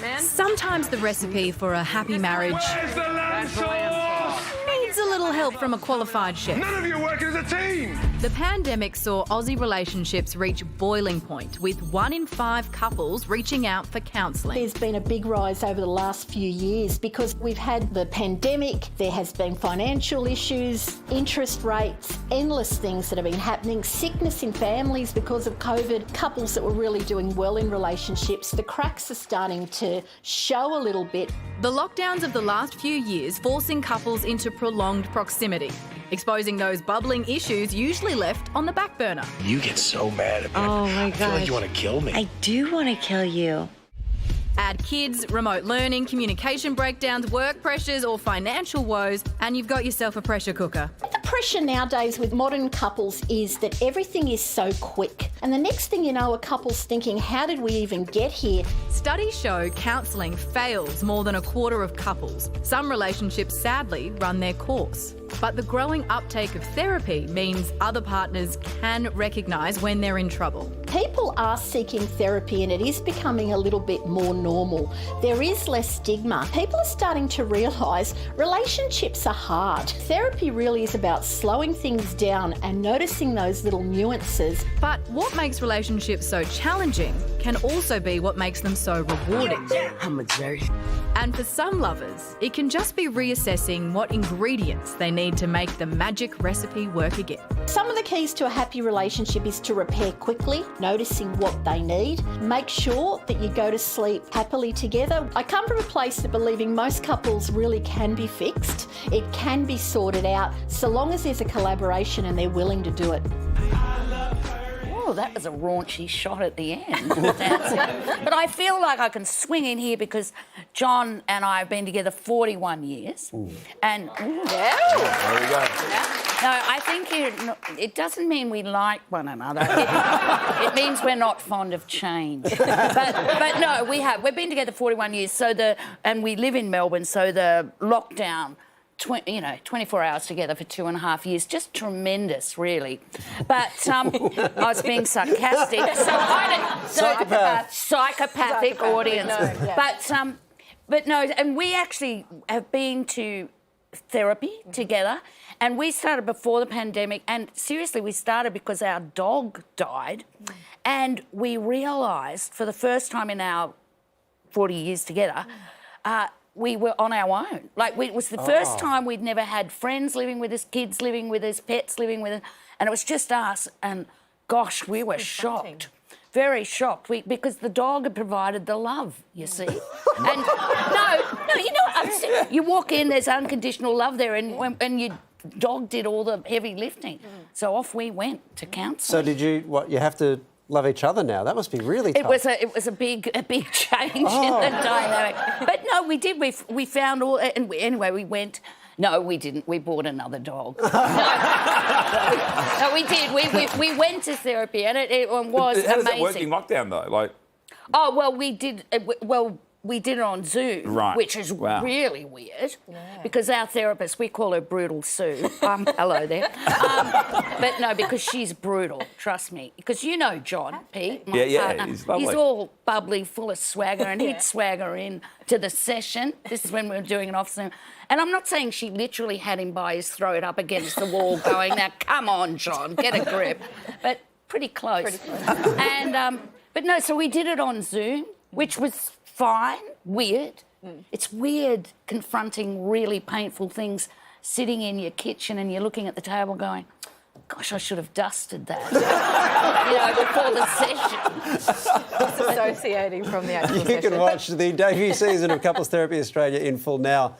man. Sometimes the recipe for a happy marriage Where's the lamb sauce? needs a little help from a qualified chef. None of you are working as a team. The pandemic saw Aussie relationships reach boiling point, with 1 in 5 couples reaching out for counselling. There's been a big rise over the last few years because we've had the pandemic, there has been financial issues, interest rates, endless things that have been happening, sickness in families because of COVID, couples that were really doing well in relationships. The cracks are starting to show a little bit. The lockdowns of the last few years forcing couples into prolonged proximity, exposing those bubbling issues usually left on the back burner. You get so mad at me. Oh my I feel like gosh. you want to kill me. I do want to kill you. Add kids, remote learning, communication breakdowns, work pressures or financial woes, and you've got yourself a pressure cooker. The pressure nowadays with modern couples is that everything is so quick. And the next thing you know, a couple's thinking, how did we even get here? Studies show counselling fails more than a quarter of couples. Some relationships sadly run their course. But the growing uptake of therapy means other partners can recognise when they're in trouble. People are seeking therapy and it is becoming a little bit more normal. There is less stigma. People are starting to realise relationships are hard. Therapy really is about slowing things down and noticing those little nuances. But what makes relationships so challenging can also be what makes them so rewarding. I'm exhausted. And for some lovers, it can just be reassessing what ingredients they need to make the magic recipe work again. Some of the keys to a happy relationship is to repair quickly, noticing what they need. Make sure that you go to sleep happily together. I come from a place that believing most couples really can be fixed. It can be sorted out so long as there's a collaboration and they're willing to do it. Oh, that was a raunchy shot at the end. But I feel like I can swing in here because John and I have been together 41 years. And There we go. no, I think it doesn't mean we like one another. It means we're not fond of change. But no, we've been together 41 years. And we live in Melbourne, so the lockdown. 24 hours together for 2.5 years, just tremendous, really. But I was being sarcastic. Psychopathic audience. No, yeah. But no, and we actually have been to therapy together, and we started before the pandemic. And seriously, we started because our dog died, and we realised for the first time in our 40 years together. We were on our own. It was the first time we'd never had friends living with us, kids living with us, pets living with us, and it was just us. And gosh, we were shocked, very shocked, because the dog had provided the love, you see. And you walk in, there's unconditional love there, and your dog did all the heavy lifting. So off we went to counselling. So did you? You have to love each other now. That must be really tough. It was a big change in the dynamic. But no, we did. We found all. And anyway, we went. No, we didn't. We bought another dog. No, we did. We went to therapy, and it was amazing. How does that work in lockdown though? Oh well, we did. We did it on Zoom, Right. which is Wow. really weird because our therapist, we call her Brutal Sue. Hello there. But no, because she's brutal, trust me. Because you know John, Pete, my partner. He's lovely. He's all bubbly, full of swagger, and he'd swagger in to the session. This is when we were doing it off Zoom. And I'm not saying she literally had him by his throat up against the wall going, now, come on, John, get a grip. But pretty close. And, but no, so we did it on Zoom, which was fine, weird. It's weird confronting really painful things, sitting in your kitchen and you're looking at the table going, gosh, I should have dusted that, before the session. Disassociating from the actual You session. can watch the debut season of Couples Therapy Australia in full now